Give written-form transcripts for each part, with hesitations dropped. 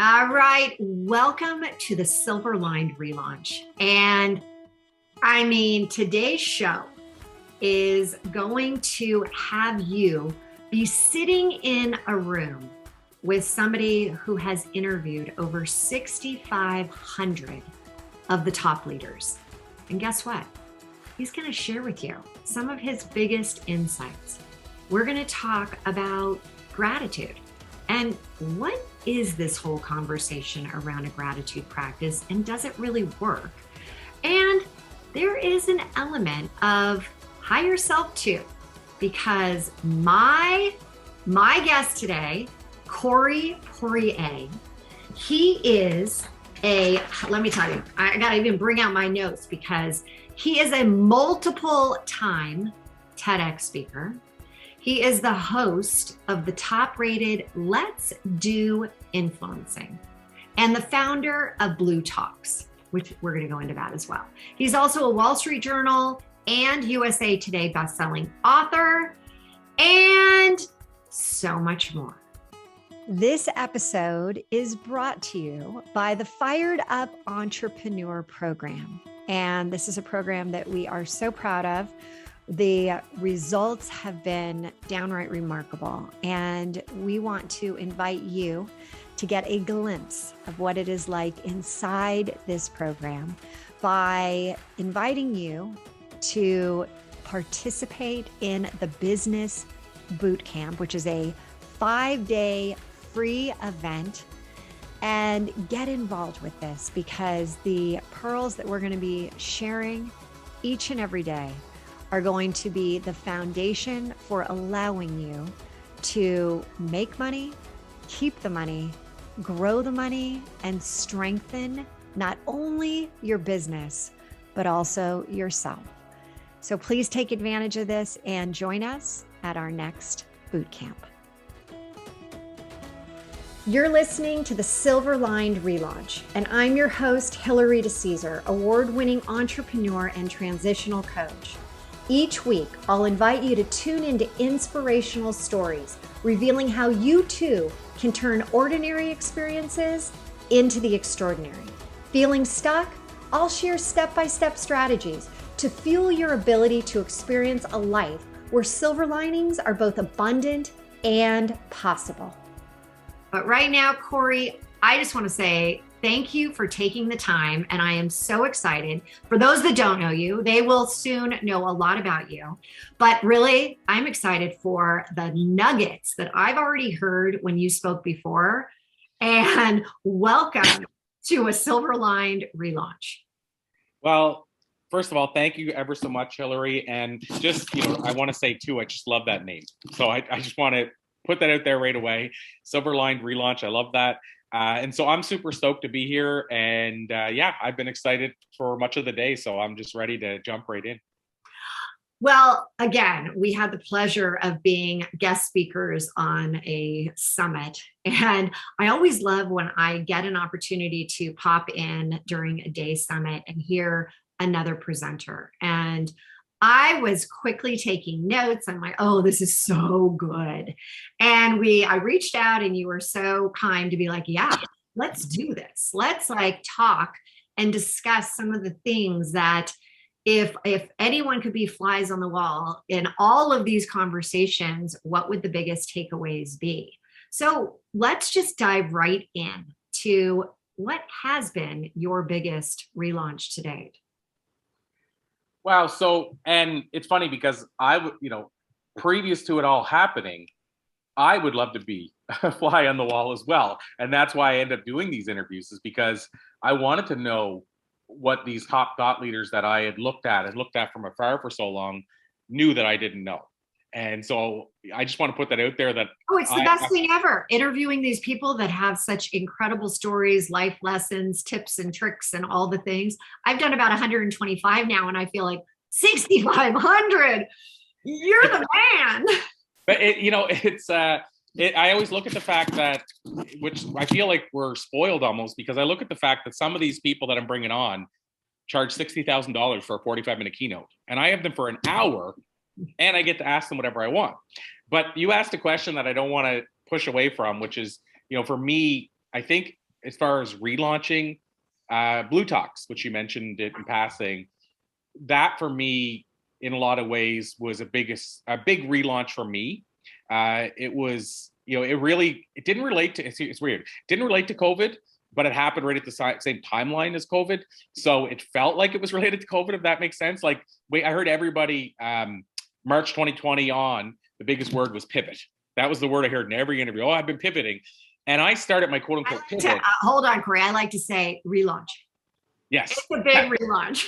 All right, welcome to the Silver Lined Relaunch. And I mean, today's show is going to have you be sitting in a room with somebody who has interviewed over 6,500 of the top leaders. And guess what? He's going to share with you some of his biggest insights. We're going to talk about gratitude. And what is this whole conversation around a gratitude practice, and does it really work? And there is an element of higher self too, because my guest today, Corey Poirier, he is let me tell you, I gotta even bring out my notes because he is a multiple time TEDx speaker. He is the host of the top-rated Let's Do Influencing and the founder of bLUtalks, which we're going to go into that as well. He's also a Wall Street Journal and USA Today bestselling author and so much more. This episode is brought to you by the Fired Up Entrepreneur Program. And this is a program that we are so proud of. The results have been downright remarkable, and we want to invite you to get a glimpse of what it is like inside this program by inviting you to participate in the Business Boot Camp, which is a 5-day free event, and get involved with this because the pearls that we're going to be sharing each and every day are going to be the foundation for allowing you to make money, keep the money, grow the money, and strengthen not only your business, but also yourself. So please take advantage of this and join us at our next boot camp. You're listening to the Silver Lined Relaunch, and I'm your host, Hillary DeCesar, award-winning entrepreneur and transitional coach. Each week, I'll invite you to tune into inspirational stories, revealing how you too can turn ordinary experiences into the extraordinary. Feeling stuck? I'll share step-by-step strategies to fuel your ability to experience a life where silver linings are both abundant and possible. But right now, Corey, I just want to say thank you for taking the time, and I am so excited. For those that don't know you, they will soon know a lot about you. But really, I'm excited for the nuggets that I've already heard when you spoke before. And welcome to a Silver Lined Relaunch. Well, first of all, thank you ever so much, Hillary. And just, I want to say too, I just love that name. So I just want to put that out there right away. Silver Lined Relaunch. I love that. And so I'm super stoked to be here. And I've been excited for much of the day. So I'm just ready to jump right in. Well, again, we had the pleasure of being guest speakers on a summit. And I always love when I get an opportunity to pop in during a day summit and hear another presenter. And I was quickly taking notes. I'm like, oh, this is so good. And I reached out, and you were so kind to be like, yeah, let's do this. Let's talk and discuss some of the things that if anyone could be flies on the wall in all of these conversations, what would the biggest takeaways be? So let's just dive right in to what has been your biggest relaunch to date. Wow. So, and it's funny because I would, previous to it all happening, I would love to be a fly on the wall as well. And that's why I end up doing these interviews, is because I wanted to know what these top thought leaders that I had looked at from afar for so long knew that I didn't know. And so I just want to put that out there that it's the best thing ever, interviewing these people that have such incredible stories, life lessons, tips and tricks, and all the things. I've done about 125 now, and I feel like 6,500. You're the man. But I always look at the fact that, which I feel like we're spoiled almost, because I look at the fact that some of these people that I'm bringing on charge $60,000 for a 45-minute keynote, and I have them for an hour. And I get to ask them whatever I want. But you asked a question that I don't want to push away from, which is, for me, I think as far as relaunching, bLUtalks, which you mentioned it in passing, that for me, in a lot of ways, was a big relaunch for me. It was, it didn't relate to, it's weird, it didn't relate to COVID, but it happened right at the same timeline as COVID. So it felt like it was related to COVID, if that makes sense. Like, I heard everybody, March 2020 on, the biggest word was pivot. That was the word I heard in every interview. Oh, I've been pivoting. And I started my quote unquote pivot. Hold on, Corey. I like to say relaunch. Yes. It's a big relaunch.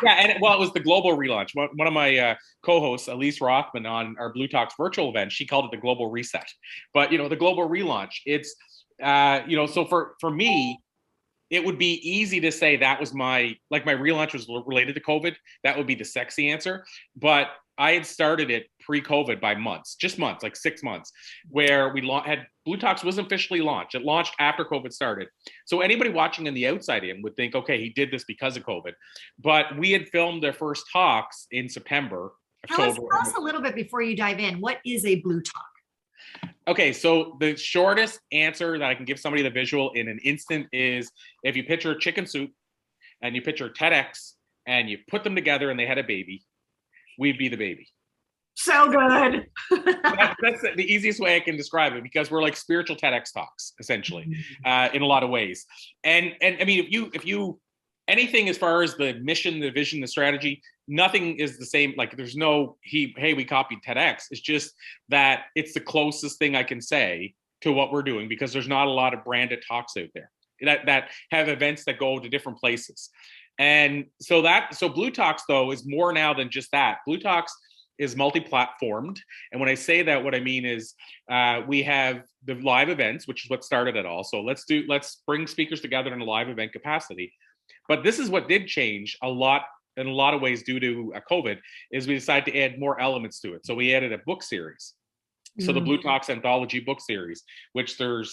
Yeah, and it was the global relaunch. One of my co-hosts, Elise Rothman, on our bLUtalks virtual event, she called it the global reset. But the global relaunch, it's so for me, it would be easy to say that was my relaunch was related to COVID. That would be the sexy answer. But I had started it pre-COVID by months, just months, like 6 months, where we had bLUtalks wasn't officially launched. It launched after COVID started. So anybody watching on the outside in would think, okay, he did this because of COVID. But we had filmed their first talks in September, October. Tell us a little bit before you dive in. What is a bLUtalk? Okay, so the shortest answer that I can give somebody the visual in an instant is, if you picture chicken soup and you picture TEDx and you put them together and they had a baby, we'd be the baby. So good. That's the easiest way I can describe it, because we're like spiritual TEDx talks, essentially, in a lot of ways. And I mean, if you anything as far as the mission, the vision, the strategy, nothing is the same. Like, there's no hey, we copied TEDx. It's just that it's the closest thing I can say to what we're doing, because there's not a lot of branded talks out there that have events that go to different places. And so bLUtalks, though, is more now than just that. bLUtalks is multi-platformed. And when I say that, what I mean is we have the live events, which is what started it all. So let's bring speakers together in a live event capacity. But this is what did change a lot, in a lot of ways, due to COVID, is we decided to add more elements to it. So we added a book series. So the bLUtalks anthology book series, which they're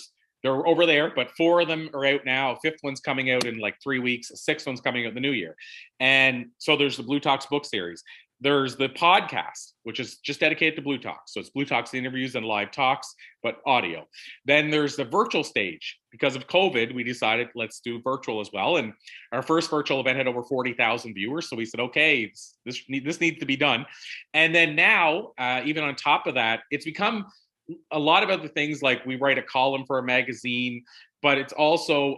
over there, but 4 of them are out now. 5th one's coming out in like 3 weeks. 6th one's coming out in the new year. And so there's the bLUtalks book series. There's the podcast, which is just dedicated to bLUtalks. So it's bLUtalks interviews and live talks, but audio. Then there's the virtual stage. Because of COVID, we decided let's do virtual as well. And our first virtual event had over 40,000 viewers. So we said, okay, this needs to be done. And then now, even on top of that, it's become a lot of other things. Like, we write a column for a magazine, but it's also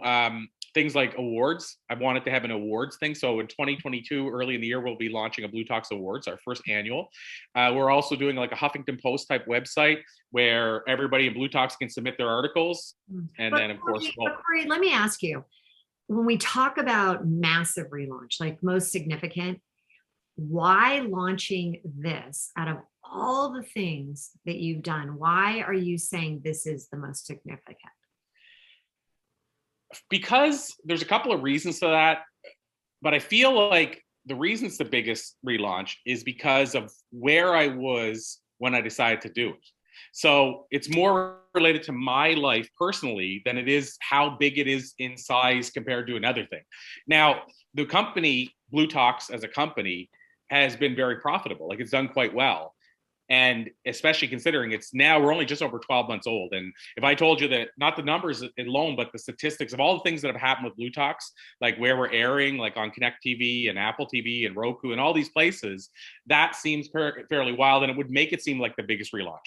things like awards. I wanted to have an awards thing. So in 2022, early in the year, we'll be launching a bLUtalks Awards, our first annual. We're also doing like a Huffington Post type website where everybody in bLUtalks can submit their articles. And then, of course, Corey, let me ask you, when we talk about massive relaunch, like most significant, why launching this out of all the things that you've done? Why are you saying this is the most significant? Because there's a couple of reasons to that, but I feel like the reason it's the biggest relaunch is because of where I was when I decided to do it. So it's more related to my life personally than it is how big it is in size compared to another thing. Now, the company, bLUtalks as a company, has been very profitable. Like, it's done quite well. And especially considering we're only just over 12 months old. And if I told you that, not the numbers alone, but the statistics of all the things that have happened with bLUtalks, like where we're airing, like on Connect TV and Apple TV and Roku and all these places, that seems fairly wild, and it would make it seem like the biggest relaunch.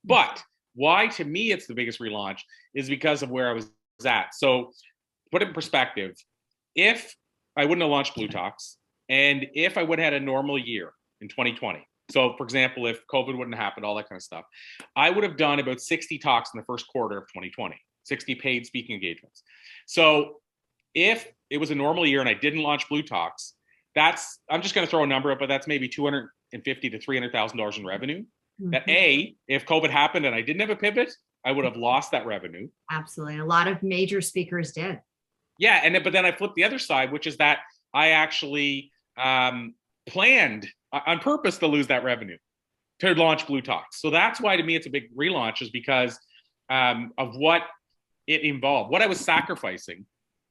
But why, to me, it's the biggest relaunch is because of where I was at. So put it in perspective, if I wouldn't have launched bLUtalks, and if I would have had a normal year in 2020, so, for example, if COVID wouldn't have happened, all that kind of stuff, I would have done about 60 talks in the first quarter of 2020, 60 paid speaking engagements. So if it was a normal year and I didn't launch bLUtalks, I'm just going to throw a number up, but that's maybe $250,000 to $300,000 in revenue. That if COVID happened and I didn't have a pivot, I would have lost that revenue. Absolutely. A lot of major speakers did. Yeah. But then I flipped the other side, which is that I actually planned on purpose to lose that revenue to launch bLUtalks. So that's why, to me, it's a big relaunch, is because of what it involved, what I was sacrificing,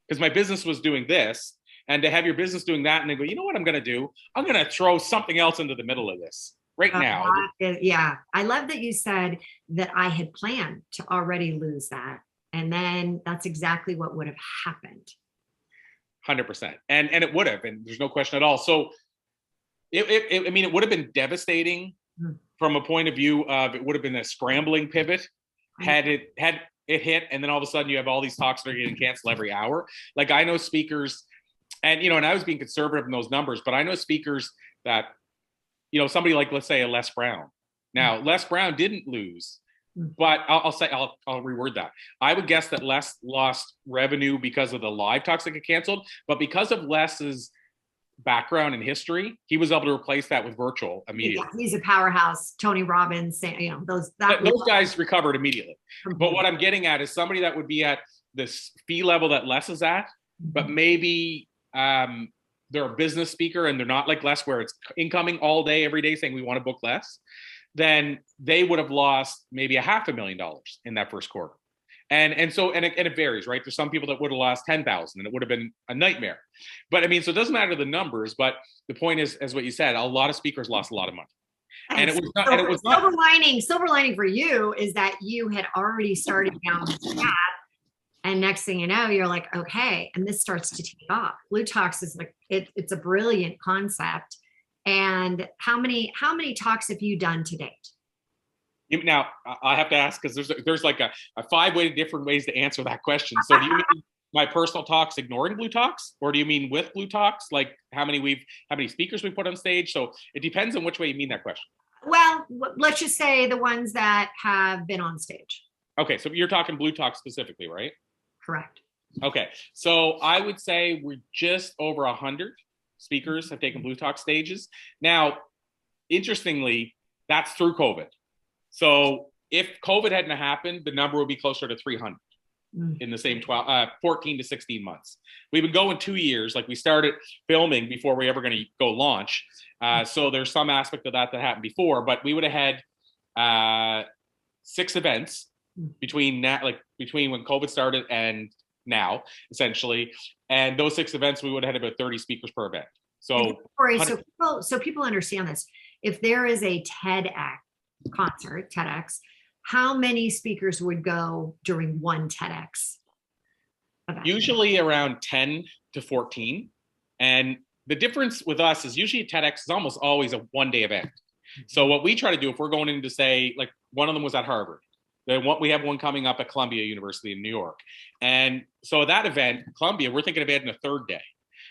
because my business was doing this, and to have your business doing that, and then go, you know what I'm going to do? I'm going to throw something else into the middle of this right now. Yeah. I love that you said that I had planned to already lose that And then that's exactly what would have happened. 100%. And it would have, and there's no question at all. So I mean, it would have been devastating from a point of view of, it would have been a scrambling pivot had it hit, and then all of a sudden you have all these talks that are getting canceled every hour. Like, I know speakers, and and I was being conservative in those numbers, but I know speakers that, somebody like, let's say, a Les Brown. Now, Les Brown didn't lose, but I'll reword that. I would guess that Les lost revenue because of the live talks that get canceled, but because of Les's background and history, he was able to replace that with virtual immediately. Yeah, he's a powerhouse. Tony Robbins, those guys recovered immediately. But what I'm getting at is somebody that would be at this fee level that Les is at, but maybe they're a business speaker and they're not like Les, where it's incoming all day, every day saying we want to book Les, then they would have lost maybe $500,000 in that first quarter. And it varies, right? There's some people that would have lost 10,000 and it would have been a nightmare. But I mean, so it doesn't matter the numbers, but the point is, as what you said, a lot of speakers lost a lot of money. And it was not silver lining for you is that you had already started down this path. And next thing you know, you're like, okay, and this starts to take off. bLUtalks is like, it's a brilliant concept. And how many talks have you done to date? Now, I have to ask, because there's like a 5 different ways to answer that question. So do you mean my personal talks ignoring bLUtalks, or do you mean with bLUtalks? Like how many speakers we put on stage? So it depends on which way you mean that question. Well, let's just say the ones that have been on stage. Okay, so you're talking bLUtalks specifically, right? Correct. Okay, so I would say we're just over 100 speakers have taken bLUtalks stages. Now, interestingly, that's through COVID. So if COVID hadn't happened, the number would be closer to 300 in the same 14 to 16 months. We've been going 2 years. Like, we started filming before we ever going to go launch. So there's some aspect of that happened before, but we would have had 6 events between when COVID started and now, essentially. And those 6 events, we would have had about 30 speakers per event. So, Corey, so people understand this. If there is a TEDx, how many speakers would go during one TEDx event? Usually around 10 to 14. And the difference with us is usually TEDx is almost always a one-day event. So what we try to do, if we're going into, say, like one of them was at Harvard, we have one coming up at Columbia University in New York. And so at that event, Columbia, we're thinking of adding a 3rd day.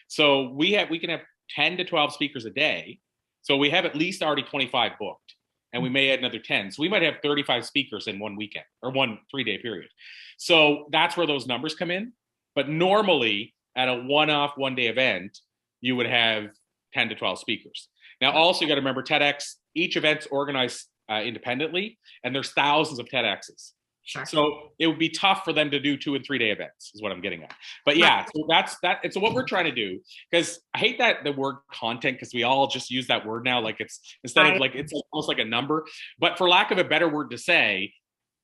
So we can have 10 to 12 speakers a day. So we have at least already 25 booked. And we may add another 10. So we might have 35 speakers in one weekend or 1 3-day period. So that's where those numbers come in. But normally at a one-off 1-day event, you would have 10 to 12 speakers. Now, also you got to remember TEDx, each event's organized independently, and there's thousands of TEDx's. Sure. So it would be tough for them to do 2 and 3-day events is what I'm getting at. But yeah, so that's that. And so what we're trying to do, because I hate the word content, because we all just use that word now, like it's instead of like, it's almost like a number, but for lack of a better word to say,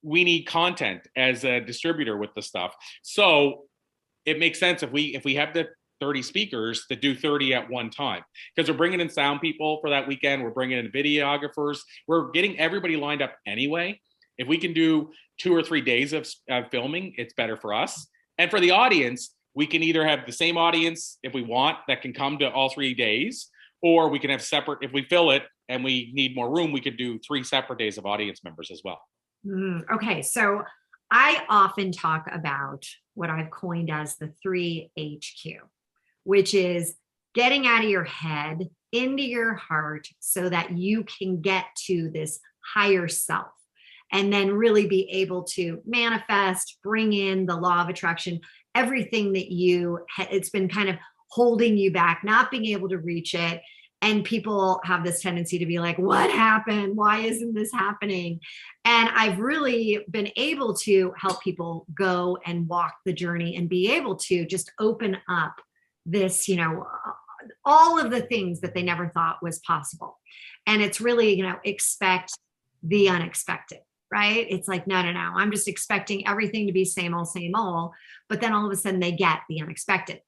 we need content as a distributor with the stuff. So it makes sense if we have the 30 speakers to do 30 at one time, because we're bringing in sound people for that weekend. We're bringing in videographers. We're getting everybody lined up anyway. If we can do 2 or 3 days of filming, it's better for us. And for the audience, we can either have the same audience if we want that can come to all 3 days, or we can have separate, if we fill it and we need more room, we could do 3 separate days of audience members as well. Okay, so I often talk about what I've coined as the 3HQ, which is getting out of your head into your heart so that you can get to this higher self. And then really be able to manifest, bring in the law of attraction, everything that it's been kind of holding you back, not being able to reach it. And people have this tendency to be like, what happened? Why isn't this happening? And I've really been able to help people go and walk the journey and be able to just open up this, all of the things that they never thought was possible. And it's really, expect the unexpected. Right? It's like, no. I'm just expecting everything to be same old. But then all of a sudden they get the unexpected.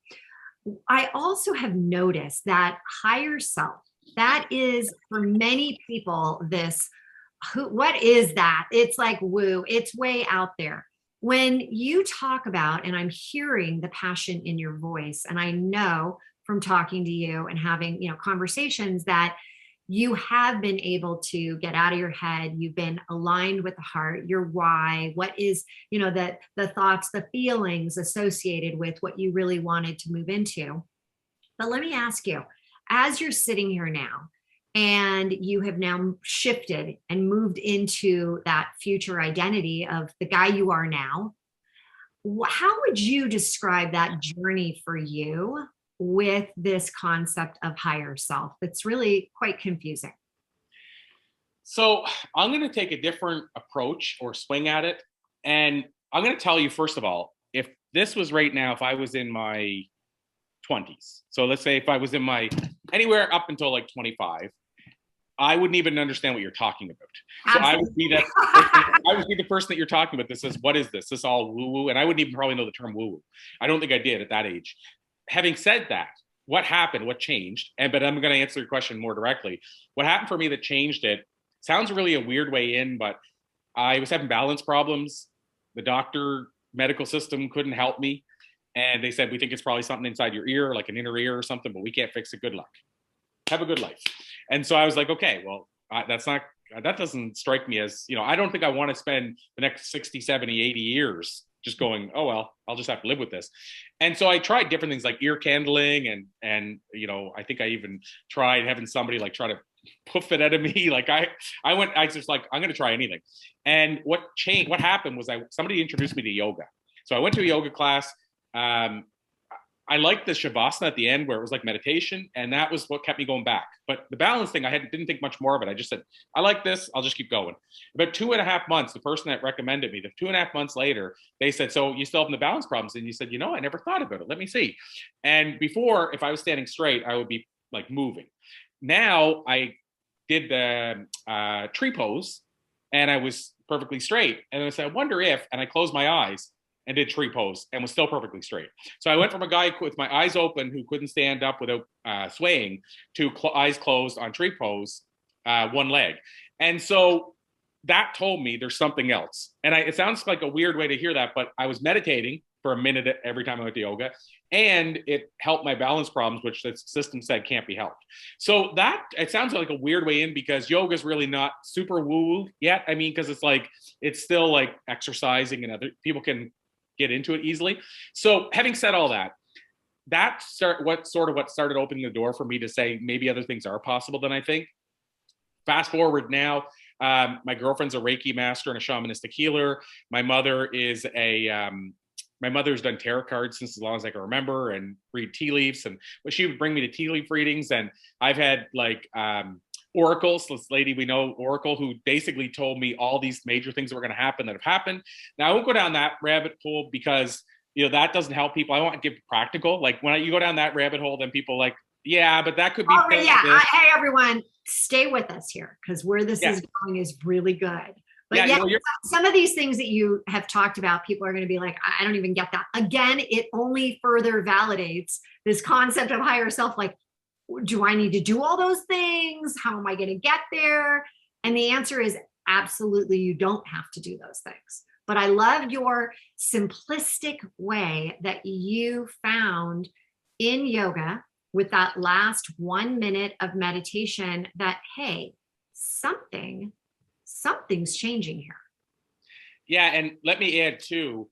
I also have noticed that higher self, that is for many people, what is that? It's like woo, it's way out there. When you talk about, and I'm hearing the passion in your voice, and I know from talking to you and having, conversations that you have been able to get out of your head. You've been aligned with the heart, your why, what is, the thoughts, the feelings associated with what you really wanted to move into. But let me ask you, as you're sitting here now, and you have now shifted and moved into that future identity of the guy you are now, how would you describe that journey for you with this concept of higher self? That's really quite confusing. So I'm going to take a different approach or swing at it. And I'm going to tell you, first of all, if this was right now, if I was in my 20s, so let's say if I was in my anywhere up until like 25, I wouldn't even understand what you're talking about. So I would be the person that you're talking about that says, what is this? This all woo woo. And I wouldn't even probably know the term woo woo. I don't think I did at that age. Having said that, what happened, what changed? But I'm going to answer your question more directly. What happened for me that changed it sounds really a weird way in, but I was having balance problems. The medical system couldn't help me. And they said, we think it's probably something inside your ear, like an inner ear or something, but we can't fix it. Good luck. Have a good life. And so I was like, okay, well, that doesn't strike me as, I don't think I want to spend the next 60, 70, 80 years just going, oh, well, I'll just have to live with this. And so I tried different things like ear candling and I think I even tried having somebody like try to poof it out of me. Like I just like, I'm going to try anything. And what happened was somebody introduced me to yoga. So I went to a yoga class. I liked the shavasana at the end where it was like meditation, and that was what kept me going back. But the balance thing, didn't think much more of it. I just said, I like this, I'll just keep going. About 2.5 months, the person that recommended me, 2.5 months later, they said, so you still have the balance problems? And you said, I never thought about it. Let me see. And before, if I was standing straight, I would be like moving. Now I did the tree pose and I was perfectly straight. And I said, I wonder if, and I closed my eyes and did tree pose and was still perfectly straight. So I went from a guy with my eyes open who couldn't stand up without swaying to eyes closed on tree pose, one leg. And so that told me there's something else. And it sounds like a weird way to hear that, but I was meditating for a minute every time I went to yoga, and it helped my balance problems, which the system said can't be helped. So it sounds like a weird way in because yoga is really not super woo-woo yet. I mean, because it's still like exercising and other people can get into it easily. So having said all that, what started opening the door for me to say maybe other things are possible than I think. Fast forward now, my girlfriend's a Reiki master and a shamanistic healer. My mother's done tarot cards since as long as I can remember and read tea leaves. But she would bring me to tea leaf readings. And I've had oracles, this lady we know, Oracle, who basically told me all these major things that were going to happen that have happened. Now I won't go down that rabbit hole because, that doesn't help people. I want to give practical. Like when you go down that rabbit hole, then people like, yeah, but that could be. Oh, yeah. Hey, everyone, stay with us here because where this is going is really good. But some of these things that you have talked about, people are going to be like, I don't even get that. Again, it only further validates this concept of higher self. Like, do I need to do all those things? How am I going to get there? And the answer is absolutely, you don't have to do those things. But I love your simplistic way that you found in yoga with that last 1 minute of meditation that, hey, something's changing here. Yeah. And let me add too,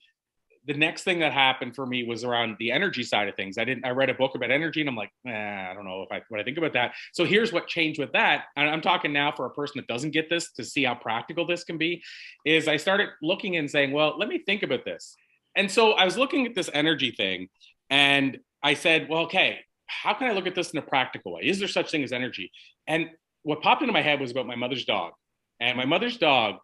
the next thing that happened for me was around the energy side of things. I read a book about energy and I'm like, I don't know what I think about that. So here's what changed with that. And I'm talking now for a person that doesn't get this to see how practical this can be, is I started looking and saying, well, let me think about this. And so I was looking at this energy thing and I said, well, okay, how can I look at this in a practical way? Is there such thing as energy? And what popped into my head was about my mother's dog. And my mother's dog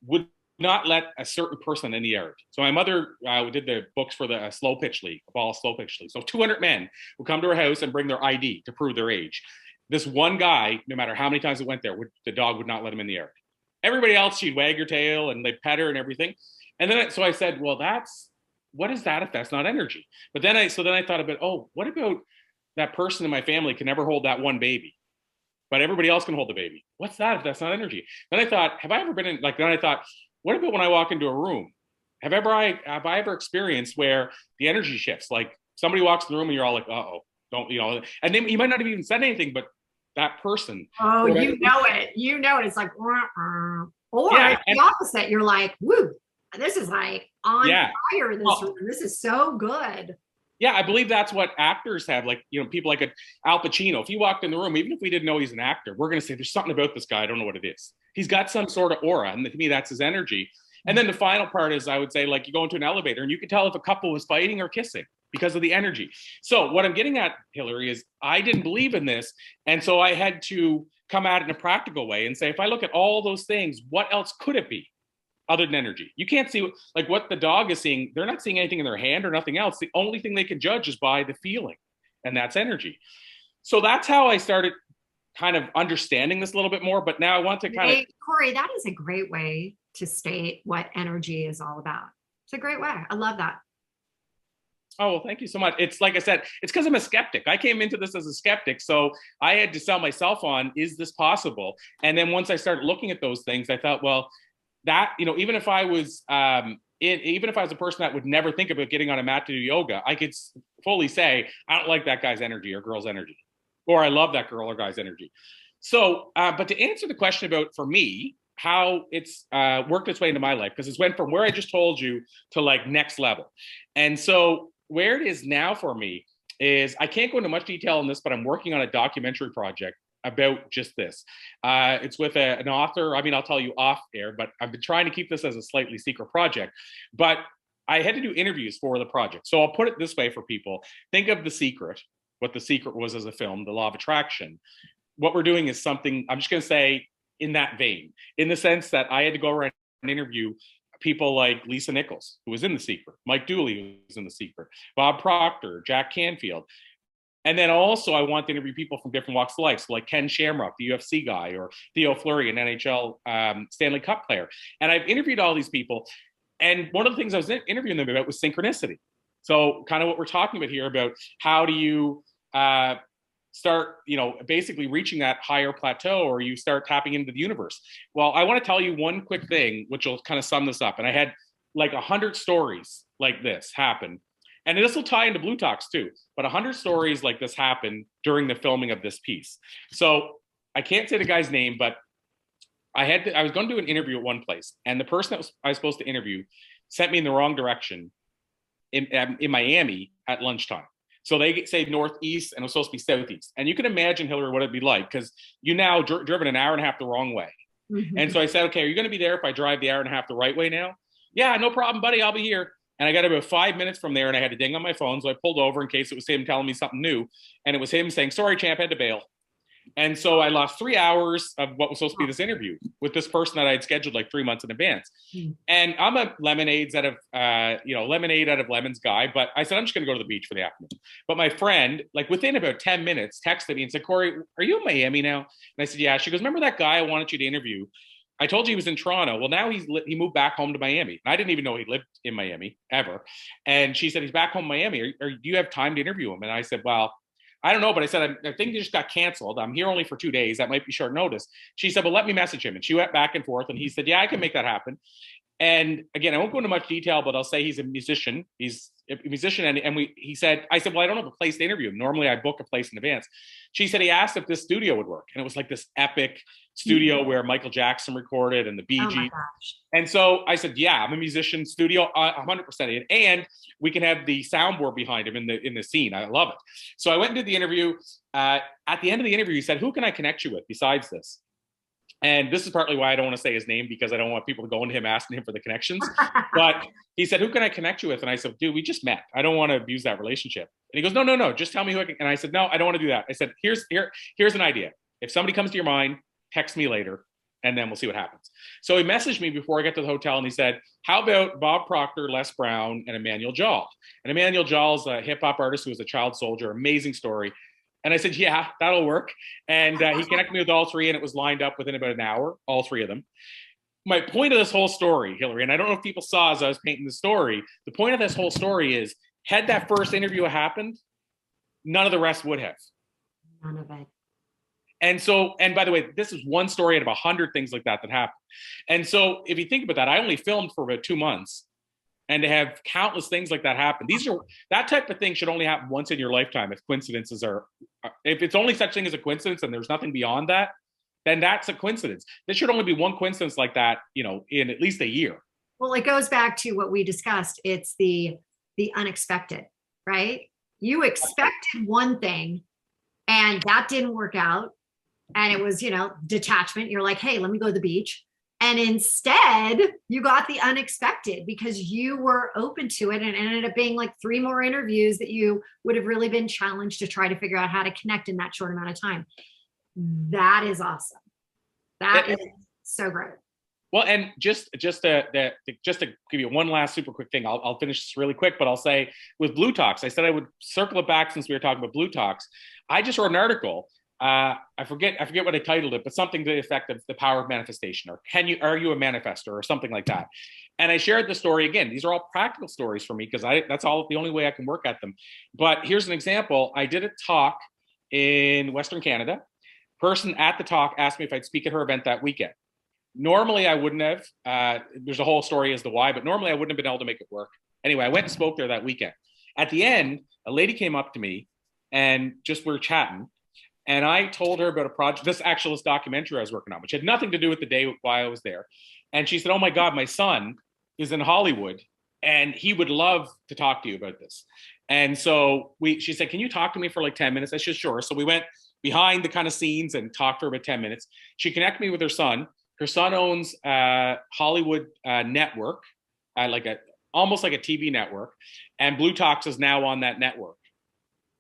would not let a certain person in the yard. So my mother did the books for the slow pitch league, a ball slow pitch league. So 200 men would come to her house and bring their ID to prove their age. This one guy, no matter how many times it went there, the dog would not let him in the yard. Everybody else, she'd wag her tail and they'd pet her and everything. And then so I said, well, what is that if that's not energy? But then I thought about, what about that person in my family can never hold that one baby, but everybody else can hold the baby? What's that if that's not energy? Then I thought, have I ever been in, then I thought, what about when I walk into a room have I ever experienced where the energy shifts? Like somebody walks in the room and you're all like, uh-oh, don't, and then you might not have even said anything, but that person. Oh, you know it. You know it. It's like, or yeah, it's the opposite. You're like, woo, this is like on fire. This is so good. Yeah, I believe that's what actors have. Like, people like Al Pacino. If he walked in the room, even if we didn't know he's an actor, we're going to say there's something about this guy. I don't know what it is. He's got some sort of aura, and to me, that's his energy. And then the final part is, I would say, like, you go into an elevator and you can tell if a couple was fighting or kissing because of the energy. So what I'm getting at, Hillary, is I didn't believe in this. And so I had to come at it in a practical way and say, if I look at all those things, what else could it be other than energy? You can't see like what the dog is seeing. They're not seeing anything in their hand or nothing else. The only thing they can judge is by the feeling, and that's energy. So that's how I started kind of understanding this a little bit more. But now I want to Corey, that is a great way to state what energy is all about. It's a great way. I love that. Oh, well, thank you so much. It's like I said, it's because I'm a skeptic. I came into this as a skeptic. So I had to sell myself on, is this possible? And then once I started looking at those things, I thought, well, that, even if I was even if I was a person that would never think about getting on a mat to do yoga, I could fully say, I don't like that guy's energy or girl's energy, or I love that girl or guy's energy. So, but to answer the question about, for me, how it's worked its way into my life, because it's went from where I just told you to like next level. And so where it is now for me is, I can't go into much detail on this, but I'm working on a documentary project about just this. It's with an author. I mean, I'll tell you off air, but I've been trying to keep this as a slightly secret project. But I had to do interviews for the project. So I'll put it this way for people. Think of The Secret, what The Secret was as a film, the law of attraction. What we're doing is something, I'm just going to say, in that vein, in the sense that I had to go around and interview people like Lisa Nichols, who was in The Secret, Mike Dooley, who was in The Secret, Bob Proctor, Jack Canfield. And then also I want to interview people from different walks of life. So like Ken Shamrock, the UFC guy, or Theo Fleury, an NHL Stanley Cup player. And I've interviewed all these people. And one of the things I was interviewing them about was synchronicity. So kind of what we're talking about here, about how do you start, basically reaching that higher plateau, or you start tapping into the universe. Well, I want to tell you one quick thing, which will kind of sum this up. And I had like 100 stories like this happen. And this will tie into bLUtalks too, but 100 stories like this happened during the filming of this piece. So I can't say the guy's name, but I was going to do an interview at one place, and the person that I was supposed to interview sent me in the wrong direction in Miami at lunchtime. So they say northeast, and it was supposed to be southeast. And you can imagine, Hillary, what it'd be like, because you now driven an hour and a half the wrong way. Mm-hmm. And so I said, okay, are you going to be there if I drive the hour and a half the right way now? Yeah, no problem, buddy. I'll be here. And I got about 5 minutes from there, and I had to ding on my phone. So I pulled over in case it was him telling me something new. And it was him saying, sorry, champ, I had to bail. And so I lost 3 hours of what was supposed to be this interview with this person that I had scheduled like 3 months in advance. And I'm a lemonade out of lemons guy, but I said, I'm just going to go to the beach for the afternoon. But my friend, like within about 10 minutes, texted me and said, Corey, are you in Miami now? And I said, yeah. She goes, remember that guy I wanted you to interview? I told you he was in Toronto. Well, now he moved back home to Miami. And I didn't even know he lived in Miami ever. And she said, he's back home in Miami. Or do you have time to interview him? And I said, well, I don't know, but I said, I think he just got canceled. I'm here only for 2 days. That might be short notice. She said, well, let me message him. And she went back and forth. And he said, yeah, I can make that happen. And again, I won't go into much detail, but I'll say he's a musician. He's a musician. I said, well, I don't have a place to interview him. Normally I book a place in advance. She said, he asked if this studio would work. And it was like this epic studio where Michael Jackson recorded and the Bee Gees. And so I said, yeah, I'm a musician, studio 100%. And we can have the soundboard behind him in the scene. I love it. So I went and did the interview. At the end of the interview, he said, who can I connect you with besides this? And this is partly why I don't want to say his name, because I don't want people to go into him asking him for the connections. But he said, who can I connect you with? And I said, dude, we just met. I don't want to abuse that relationship. And he goes, no, just tell me who I can. And I said, no, I don't want to do that. I said, here's an idea. If somebody comes to your mind, text me later, and then we'll see what happens. So he messaged me before I got to the hotel, and he said, how about Bob Proctor, Les Brown, and Emmanuel Jal? And Emmanuel Jal is a hip hop artist who was a child soldier, amazing story. And I said, yeah, that'll work. And he connected me with all three, and it was lined up within about an hour, all three of them. My point of this whole story, Hillary, and I don't know if people saw as I was painting the story, the point of this whole story is, had that first interview happened, none of the rest would have. None of it. And by the way, this is one story out of 100 things like that happened. And so if you think about that, I only filmed for about 2 months. and to have countless things like that happen. That type of thing should only happen once in your lifetime. If it's only such thing as a coincidence and there's nothing beyond that, then that's a coincidence. There should only be one coincidence like that, in at least a year. Well, it goes back to what we discussed. It's the unexpected, right? You expected one thing and that didn't work out. And it was, detachment. You're like, hey, let me go to the beach. And instead, you got the unexpected because you were open to it, and it ended up being like 3 more interviews that you would have really been challenged to try to figure out how to connect in that short amount of time. That is awesome. That is so great. Well, and just to give you one last super quick thing, I'll finish this really quick, but I'll say with bLUtalks, I said I would circle it back since we were talking about bLUtalks. I just wrote an article. I forget what I titled it, but something to the effect of the power of manifestation, or are you a manifestor, or something like that. And I shared the story again. These are all practical stories for me because that's the only way I can work at them. But here's an example. I did a talk in Western Canada. Person at the talk asked me if I'd speak at her event that weekend. Normally I wouldn't have. There's a whole story as to why, but normally I wouldn't have been able to make it work. Anyway, I went and spoke there that weekend. At the end, a lady came up to me and just we were chatting. And I told her about a project, this documentary I was working on, which had nothing to do with the day while I was there. And she said, oh my God, my son is in Hollywood and he would love to talk to you about this. And so she said, can you talk to me for like 10 minutes? I said, sure. So we went behind the kind of scenes and talked to her about 10 minutes. She connected me with her son. Her son owns a Hollywood network, almost like a TV network. And bLUtalks is now on that network.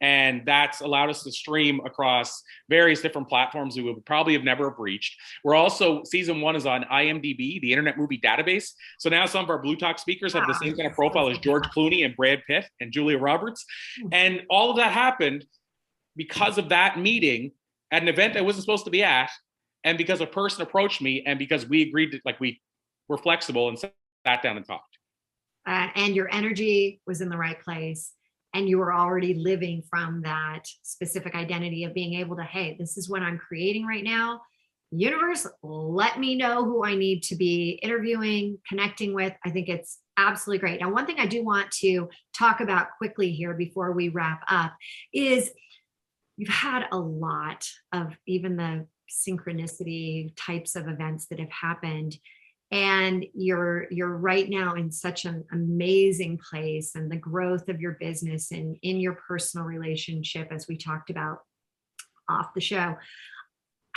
And that's allowed us to stream across various different platforms we would probably have never reached. We're also, season 1 is on IMDb, the Internet Movie Database. So now some of our bLUtalks speakers have the same kind of profile as George Clooney and Brad Pitt and Julia Roberts. And all of that happened because of that meeting at an event I wasn't supposed to be at. And because a person approached me and because we agreed to, we were flexible and sat down and talked. And your energy was in the right place. And you were already living from that specific identity of being able to, hey, this is what I'm creating right now. Universe, let me know who I need to be interviewing, connecting with. I think it's absolutely great. Now, one thing I do want to talk about quickly here before we wrap up is you've had a lot of even the synchronicity types of events that have happened. And you're right now in such an amazing place, and the growth of your business and in your personal relationship, as we talked about off the show.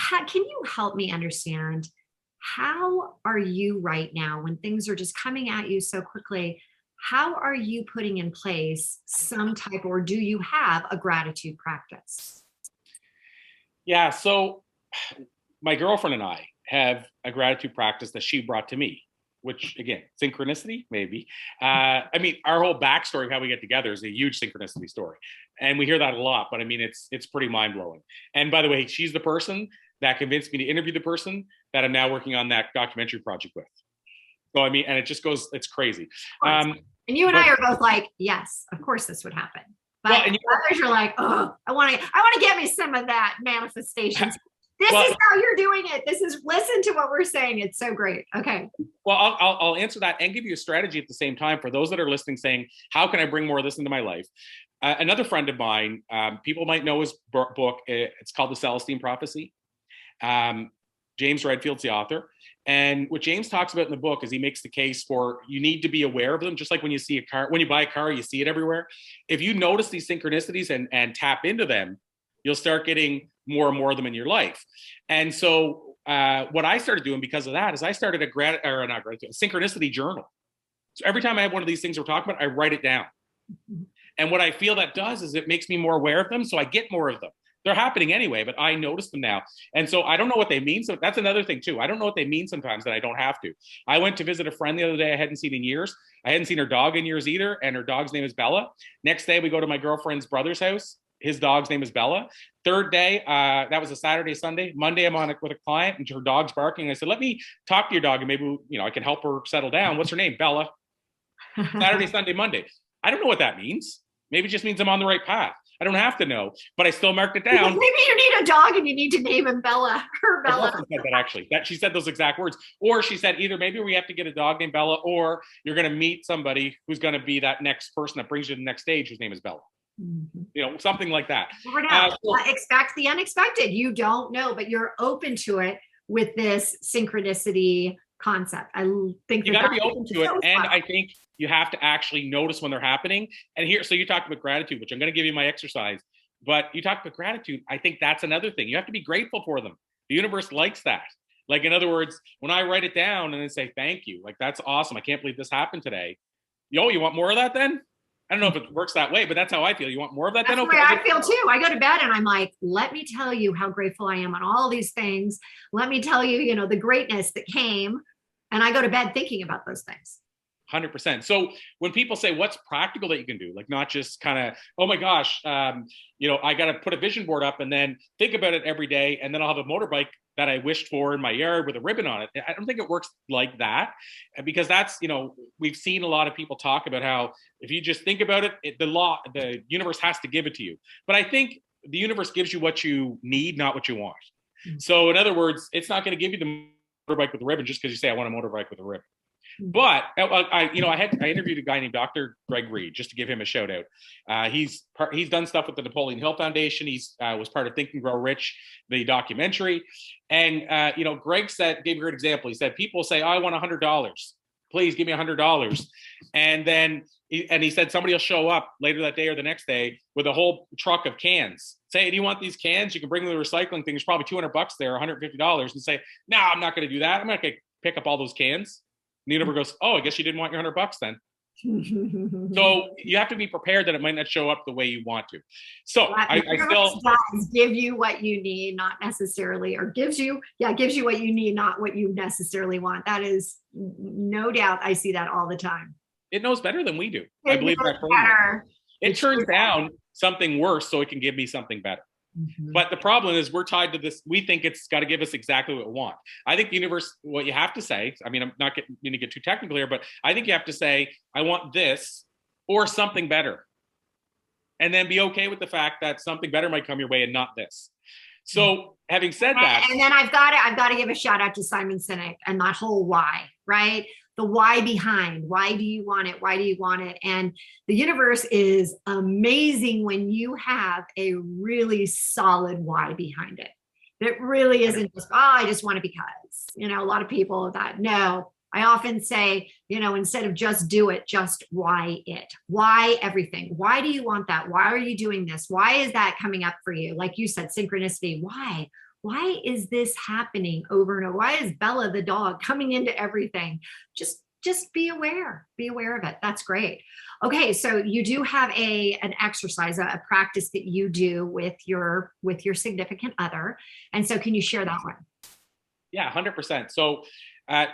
Can you help me understand, how are you right now when things are just coming at you so quickly? How are you putting in place some type, or do you have a gratitude practice? Yeah, so my girlfriend and I have a gratitude practice that she brought to me, which again, synchronicity, maybe. Our whole backstory of how we get together is a huge synchronicity story. And we hear that a lot, but it's pretty mind blowing. And by the way, she's the person that convinced me to interview the person that I'm now working on that documentary project with. So, and it just goes, it's crazy. And you and I are both like, yes, of course this would happen. But others are like, oh, I want to get me some of that manifestation. This is how you're doing it. Listen to what we're saying. It's so great. Okay. Well, I'll answer that and give you a strategy at the same time for those that are listening saying, how can I bring more of this into my life? Another friend of mine, people might know his book. It's called The Celestine Prophecy. James Redfield's the author. And what James talks about in the book is he makes the case for you need to be aware of them. Just like when you see a car, when you buy a car, you see it everywhere. If you notice these synchronicities and tap into them, you'll start getting more and more of them in your life. And so what I started doing because of that is I started a synchronicity journal. So every time I have one of these things we're talking about, I write it down. And what I feel that does is it makes me more aware of them. So I get more of them. They're happening anyway, but I notice them now. And so I don't know what they mean. So that's another thing too. I don't know what they mean sometimes that I don't have to. I went to visit a friend the other day I hadn't seen in years. I hadn't seen her dog in years either. And her dog's name is Bella. Next day, we go to my girlfriend's brother's house. His dog's name is Bella. Third day, that was a Saturday, Sunday. Monday, I'm on it with a client and her dog's barking. I said, let me talk to your dog and maybe, I can help her settle down. What's her name? Bella. Saturday, Sunday, Monday. I don't know what that means. Maybe it just means I'm on the right path. I don't have to know, but I still marked it Because down. maybe you need a dog and you need to name him Bella or My Bella. girlfriend said that actually. That she said those exact words. Or she said either maybe we have to get a dog named Bella, or you're going to meet somebody who's going to be that next person that brings you to the next stage, whose name is Bella. Mm-hmm. You know, something like that. Never know. Expect the unexpected. You don't know, but you're open to it with this synchronicity concept. I think you got to be open to it, and I think you have to actually notice when they're happening. And here, so you talked about gratitude, which I'm going to give you my exercise. But you talked about gratitude. I think that's another thing. You have to be grateful for them. The universe likes that. Like, in other words, when I write it down and then say thank you, like, that's awesome. I can't believe this happened today. Yo, you want more of that then? I don't know if it works that way, but that's how I feel. You want more of that? That's then? Okay. The way I feel too. I go to bed and I'm like, let me tell you how grateful I am on all these things. Let me tell you, you know, the greatness that came. And I go to bed thinking about those things. 100%. So when people say what's practical that you can do, like not just kind of, oh my gosh, you know, I got to put a vision board up and then think about it every day. And then I'll have a motorbike that I wished for in my yard with a ribbon on it. I don't think it works like that, because that's, you know, we've seen a lot of people talk about how if you just think about it, the universe has to give it to you. But I think the universe gives you what you need, not what you want. Mm-hmm. So in other words, it's not going to give you the motorbike with a ribbon just because you say I want a motorbike with a ribbon. But I interviewed a guy named Dr. Greg Reed, just to give him a shout out. He's done stuff with the Napoleon Hill Foundation. He's was part of Think and Grow Rich, the documentary. And you know, Greg gave a great example. He said, people say, oh, I want $100. Please give me $100. And then he said somebody will show up later that day or the next day with a whole truck of cans. Say, do you want these cans? You can bring them to the recycling thing. There's probably $200 there, $150, and say, no, I'm not going to do that. I'm not going to pick up all those cans. And the universe goes, oh, I guess you didn't want your $100 then. So you have to be prepared that it might not show up the way you want to. So I still give you what you need, not necessarily, or gives you what you need, not what you necessarily want. That is no doubt. I see that all the time. It knows better than we do. I believe that. It turns down something worse so it can give me something better. Mm-hmm. But the problem is we're tied to this. We think it's got to give us exactly what we want. I think the universe, what you have to say, I mean, I'm not going to get too technical here, but I think you have to say, I want this or something better. And then be okay with the fact that something better might come your way and not this. So having said that. And then I've got to give a shout out to Simon Sinek and that whole why, right? The why behind, why do you want it? Why do you want it? And the universe is amazing when you have a really solid why behind it. It really isn't just, oh, I just want it because, you know, a lot of people that no, I often say, you know, instead of just do it, just why it, why everything. Why do you want that? Why are you doing this? Why is that coming up for you? Like you said, synchronicity. Why is this happening over and over? Why is Bella the dog coming into everything? Just be aware of it. That's great. Okay, so you do have an exercise, a practice that you do with your significant other, and so can you share that one? Yeah, 100%. So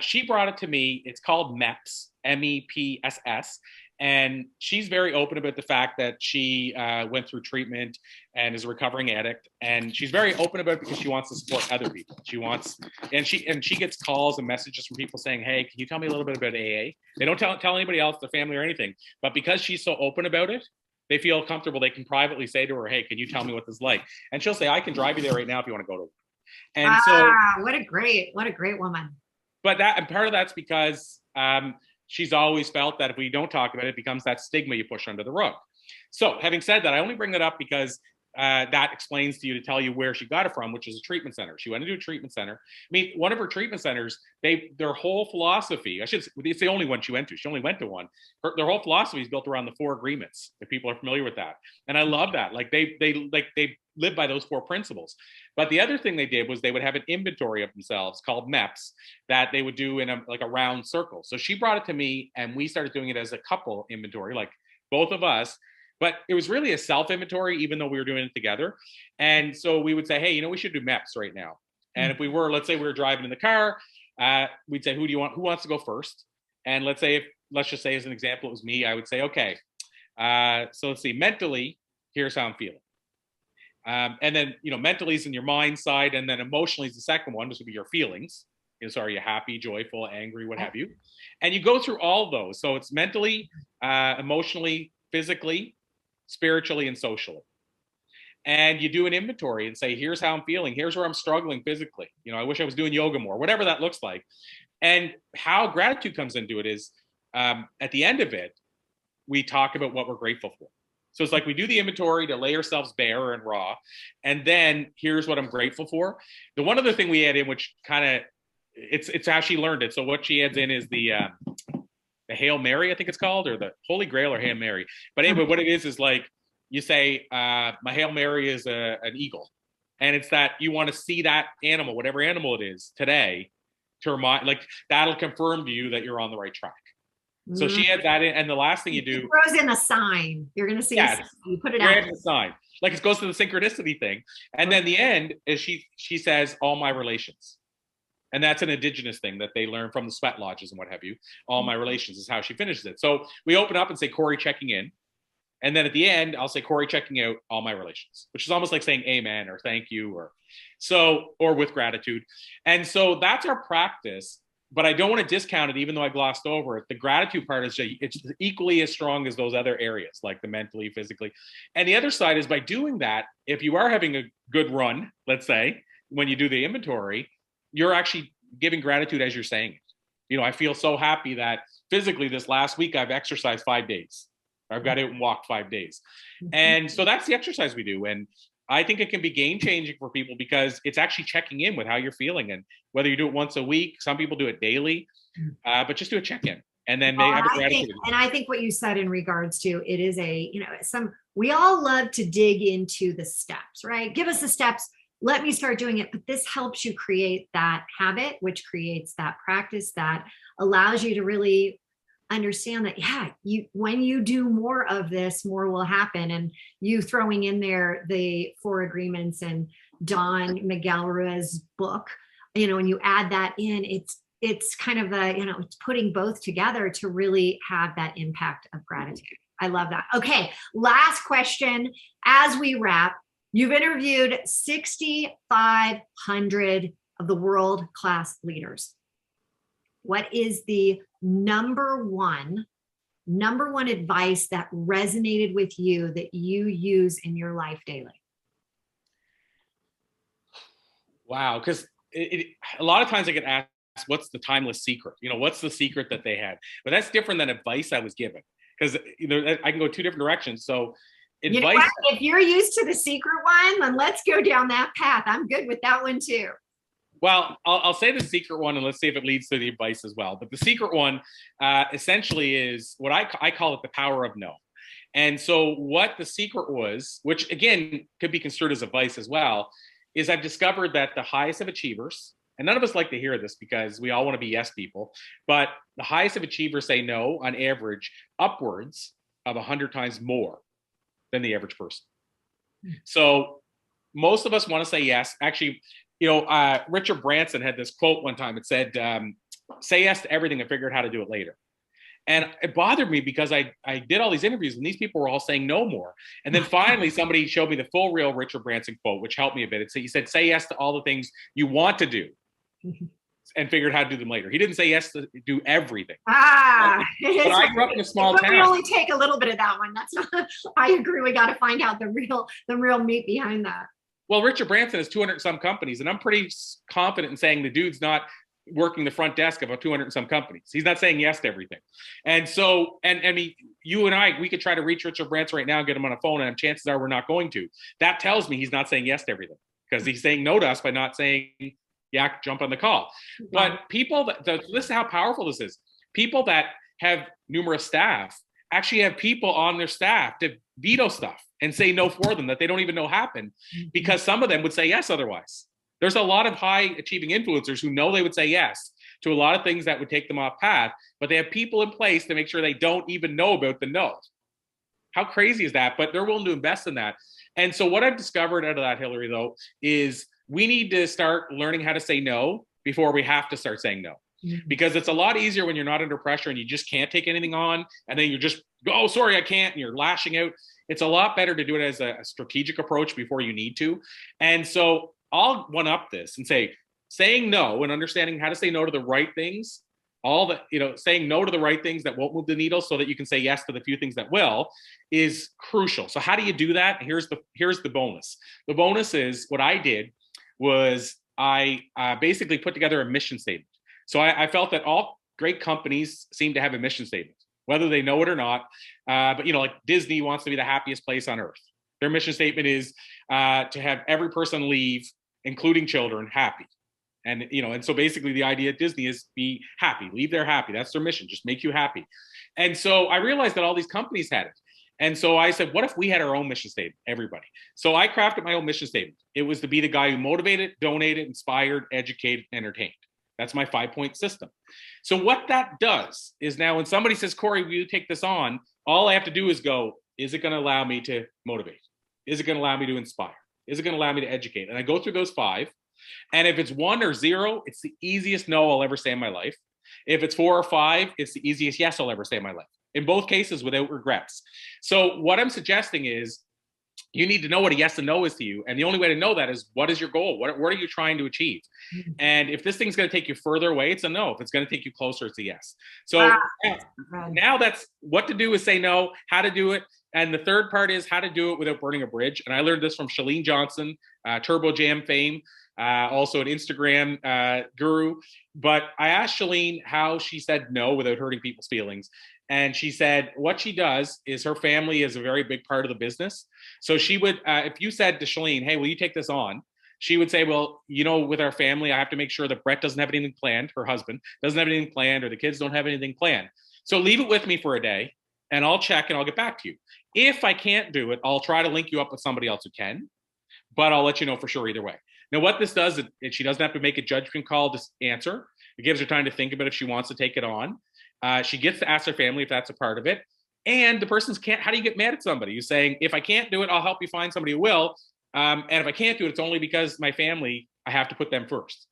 she brought it to me. It's called MEPS, MEPSS. And she's very open about the fact that she went through treatment and is a recovering addict. And she's very open about it because she wants to support other people. And she gets calls and messages from people saying, hey, can you tell me a little bit about AA? They don't tell anybody else, their family or anything. But because she's so open about it, they feel comfortable. They can privately say to her, hey, can you tell me what this is like? And she'll say, I can drive you there right now if you want to go to it. And so what a great woman. But part of that's because she's always felt that if we don't talk about it, it becomes that stigma you push under the rug. So having said that, I only bring that up because that explains to you to tell you where she got it from, which is a treatment center. She went into a treatment center. I mean, one of her treatment centers, their whole philosophy, it's the only one she went to. She only went to one. Their whole philosophy is built around the 4 agreements, if people are familiar with that. And I love that. Like they live by those 4 principles. But the other thing they did was they would have an inventory of themselves called MEPS that they would do in a round circle. So she brought it to me and we started doing it as a couple inventory, like both of us. But it was really a self-inventory, even though we were doing it together. And so we would say, hey, we should do MEPS right now. And if we were, let's say we were driving in the car, we'd say, who wants to go first? And let's just say as an example, it was me. I would say, okay, so let's see, mentally, here's how I'm feeling. And then, mentally is in your mind side. And then emotionally is the second one. This would be your feelings. So are you happy, joyful, angry, what have you? And you go through all of those. So it's mentally, emotionally, physically, spiritually, and socially. and you do an inventory and say, here's how I'm feeling. Here's where I'm struggling physically. I wish I was doing yoga more, whatever that looks like. And how gratitude comes into it is at the end of it, we talk about what we're grateful for. So it's like we do the inventory to lay ourselves bare and raw. And then here's what I'm grateful for. The one other thing we add in, which kind of, it's how she learned it. So what she adds in is the Hail Mary, I think it's called, or the Holy Grail or Hail Mary. But anyway, what it is like you say, my Hail Mary is an eagle. And it's that you want to see that animal, whatever animal it is today, to remind, like that'll confirm to you that you're on the right track. So she adds that in, and the last thing you do, throws in a sign. You're going to see a sign. You put it out. A sign, like it goes to the synchronicity thing, and then the end is she says all my relations, and that's an indigenous thing that they learn from the sweat lodges and what have you. All my relations is how she finishes it. So we open up and say Corey checking in, and then at the end I'll say Corey checking out, all my relations, which is almost like saying amen or thank you or with gratitude, and so that's our practice. But I don't want to discount it, even though I glossed over it. The gratitude part is it's equally as strong as those other areas, like the mentally, physically. And the other side is by doing that, if you are having a good run, let's say, when you do the inventory, you're actually giving gratitude as you're saying it. I feel so happy that physically this last week I've exercised 5 days. I've got out and walked 5 days. And so that's the exercise we do. And I think it can be game changing for people because it's actually checking in with how you're feeling, and whether you do it once a week, some people do it daily, but just do a check-in and then have a gratitude. And I think what you said in regards to it is we all love to dig into the steps, right? Give us the steps. Let me start doing it. But this helps you create that habit, which creates that practice that allows you to really understand that, when you do more of this, more will happen. And you throwing in there the 4 agreements and Don McGalloway's book, when you add that in, it's kind of it's putting both together to really have that impact of gratitude. I love that. Okay, last question as we wrap. You've interviewed 6,500 of the world-class leaders. What is the number one advice that resonated with you that you use in your life daily? Wow, because a lot of times I get asked, what's the timeless secret? What's the secret that they had? But that's different than advice I was given, because I can go 2 different directions. So advice, if you're used to the secret one, then let's go down that path. I'm good with that one too. Well, I'll say the secret one, and let's see if it leads to the advice as well. But the secret one essentially is what I call it the power of no. And so what the secret was, which again could be construed as advice as well, is I've discovered that the highest of achievers, and none of us like to hear this because we all want to be yes people, but the highest of achievers say no on average upwards of 100 times more than the average person. So most of us want to say yes. Actually, Richard Branson had this quote one time. It said, say yes to everything and figure out how to do it later. And it bothered me because I did all these interviews and these people were all saying no more. And then finally somebody showed me the full real Richard Branson quote, which helped me a bit. He said, say yes to all the things you want to do and figure out how to do them later. He didn't say yes to do everything. But I grew up in a small town. We only take a little bit of that one. That's not, I agree. We got to find out the real meat behind that. Well, Richard Branson has 200 some companies, and I'm pretty confident in saying the dude's not working the front desk of 200 some companies. He's not saying yes to everything. And so, and I mean, you and I, we could try to reach Richard Branson right now and get him on a phone, and chances are we're not going to. That tells me he's not saying yes to everything, because he's saying no to us by not saying, yeah, jump on the call. But people, this is how powerful this is. People that have numerous staff actually have people on their staff to veto stuff and say no for them that they don't even know happened, because some of them would say yes otherwise. There's a lot of high achieving influencers who know they would say yes to a lot of things that would take them off path, but they have people in place to make sure they don't even know about the no. How crazy is that? But they're willing to invest in that. And so what I've discovered out of that, Hillary, though, is we need to start learning how to say no before we have to start saying no. Because it's a lot easier when you're not under pressure and you just can't take anything on, and then you're just, oh, sorry, I can't, and you're lashing out. It's a lot better to do it as a strategic approach before you need to. And so I'll one up this and say, saying no and understanding how to say no to the right things all the, saying no to the right things that won't move the needle so that you can say yes to the few things that will is crucial. So how do you do that? Here's the bonus. The bonus is what I did was I basically put together a mission statement. So I felt that all great companies seem to have a mission statement, whether they know it or not. But like Disney wants to be the happiest place on earth. Their mission statement is to have every person leave, including children, happy. And so basically the idea at Disney is be happy, leave there happy. That's their mission, just make you happy. And so I realized that all these companies had it. And so I said, what if we had our own mission statement, everybody? So I crafted my own mission statement. It was to be the guy who motivated, donated, inspired, educated, entertained. That's my 5-point system. So what that does is now when somebody says, Corey, will you take this on? All I have to do is go, is it going to allow me to motivate? Is it going to allow me to inspire? Is it going to allow me to educate? And I go through those 5. And if it's 1 or 0, it's the easiest no I'll ever say in my life. If it's 4 or 5, it's the easiest yes I'll ever say in my life. In both cases, without regrets. So what I'm suggesting is you need to know what a yes and no is to you. And the only way to know that is, what is your goal? What are you trying to achieve? And if this thing's going to take you further away, it's a no. If it's going to take you closer, it's a yes. So now that's what to do is say no, how to do it. And the third part is how to do it without burning a bridge. And I learned this from Chalene Johnson, Turbo Jam fame, also an Instagram guru. But I asked Chalene how she said no without hurting people's feelings. And she said what she does is her family is a very big part of the business. So she would, if you said to Chalene, hey, will you take this on? She would say, well, with our family, I have to make sure that Brett doesn't have anything planned, her husband doesn't have anything planned, or the kids don't have anything planned. So leave it with me for a day and I'll check and I'll get back to you. If I can't do it, I'll try to link you up with somebody else who can, but I'll let you know for sure either way. Now, what this does is she doesn't have to make a judgment call to answer. It gives her time to think about if she wants to take it on. She gets to ask her family if that's a part of it. And the person's how do you get mad at somebody? You're saying, if I can't do it, I'll help you find somebody who will. And if I can't do it, it's only because my family, I have to put them first.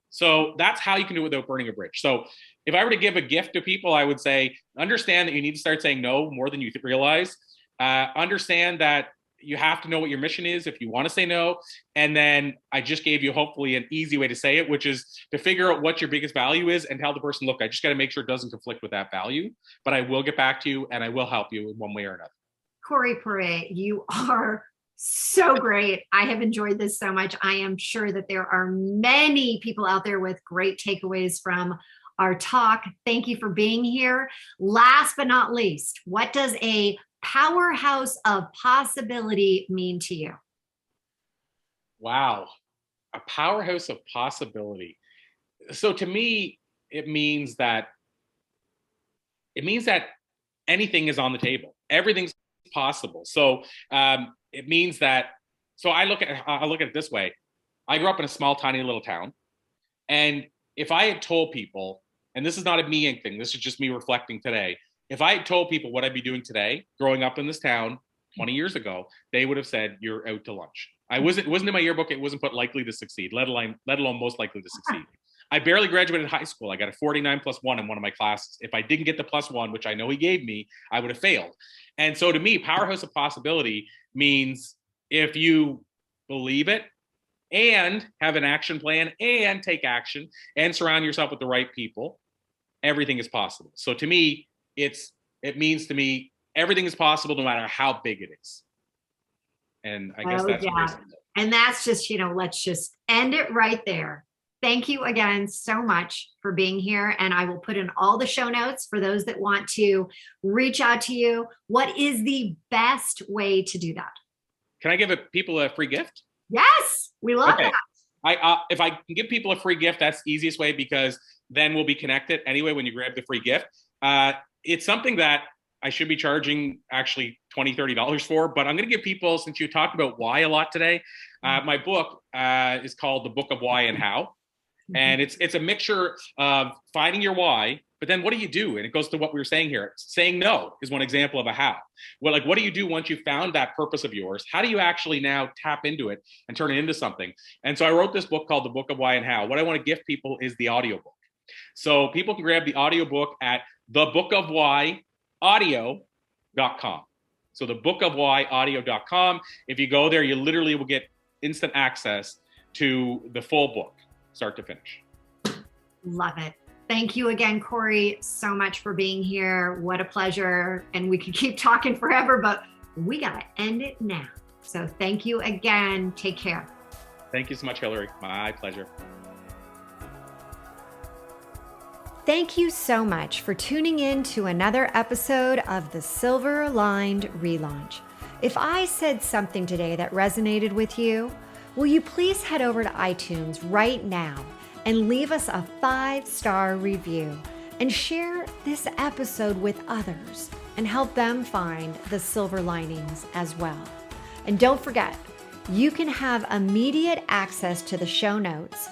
So that's how you can do it without burning a bridge. So if I were to give a gift to people, I would say, understand that you need to start saying no more than you realize. Understand that you have to know what your mission is if you want to say no. And then I just gave you hopefully an easy way to say it, which is to figure out what your biggest value is and tell the person, look, I just got to make sure it doesn't conflict with that value, but I will get back to you and I will help you in one way or another. Corey Poirier, you are so great. I have enjoyed this so much. I am sure that there are many people out there with great takeaways from our talk. Thank you for being here. Last but not least, what does a powerhouse of possibility mean to you? Wow. A powerhouse of possibility. So to me, it means that anything is on the table. Everything's possible. So it means that, so I look at it this way. I grew up in a small, tiny little town. And if I had told people, and this is not a me thing, this is just me reflecting today. If I had told people what I'd be doing today, growing up in this town 20 years ago, they would have said, you're out to lunch. It wasn't in my yearbook. It wasn't put likely to succeed, let alone most likely to succeed. I barely graduated high school. I got a 49 plus 1 in one of my classes. If I didn't get the +1, which I know he gave me, I would have failed. And so to me, powerhouse of possibility means if you believe it and have an action plan and take action and surround yourself with the right people, everything is possible. So to me, it means to me, everything is possible no matter how big it is. And I guess that's and that's just, let's just end it right there. Thank you again so much for being here. And I will put in all the show notes for those that want to reach out to you. What is the best way to do that? Can I give people a free gift? Yes, we love that. If I can give people a free gift, that's the easiest way, because then we'll be connected anyway when you grab the free gift. It's something that I should be charging actually $20, $30 for, but I'm going to give people, since you talked about why a lot today, my book is called The Book of Why and How. And it's a mixture of finding your why, but then what do you do? And it goes to what we were saying here. Saying no is one example of a how. Well, what do you do once you found that purpose of yours? How do you actually now tap into it and turn it into something? And so I wrote this book called The Book of Why and How. What I want to gift people is the audiobook. So people can grab the audiobook at thebookofwhyaudio.com. So thebookofwhyaudio.com. If you go there, you literally will get instant access to the full book, start to finish. Love it. Thank you again, Corey, so much for being here. What a pleasure. And we could keep talking forever, but we got to end it now. So thank you again. Take care. Thank you so much, Hillary. My pleasure. Thank you so much for tuning in to another episode of the Silver Aligned Relaunch. If I said something today that resonated with you, will you please head over to iTunes right now and leave us a 5-star review and share this episode with others and help them find the silver linings as well. And don't forget, you can have immediate access to the show notes,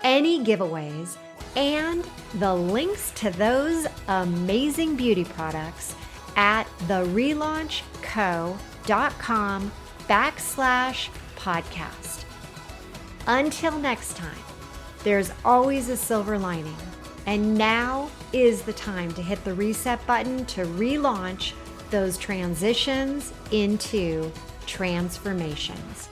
any giveaways, and the links to those amazing beauty products at therelaunchco.com/podcast. Until next time, there's always a silver lining, and now is the time to hit the reset button to relaunch those transitions into transformations.